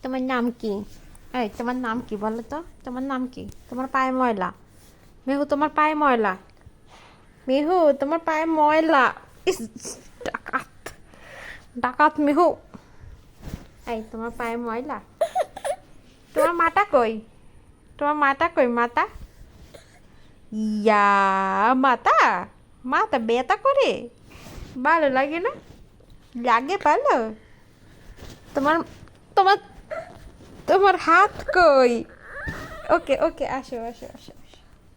তোমার নাম কি? এই তোমার নাম কি বলো তো? তোমার নাম কি? তোমার পায়ে ময়লা। মেহু তোমার পায়ে ময়লা। মেহু তোমার পায়ে ময়লা। ইস, ডাকাত ডাকাত মেহু। এই তোমার পায়ে ময়লা। তোমার মাটা কই? তোমার মাটা কই? মাতা ইয়া মাতা মাতা বেতা করে ভালো লাগে না? লাগে ভালো? তোমার তোমার তোমার হাত কই? ওকে ওকে আসো আসো আসো।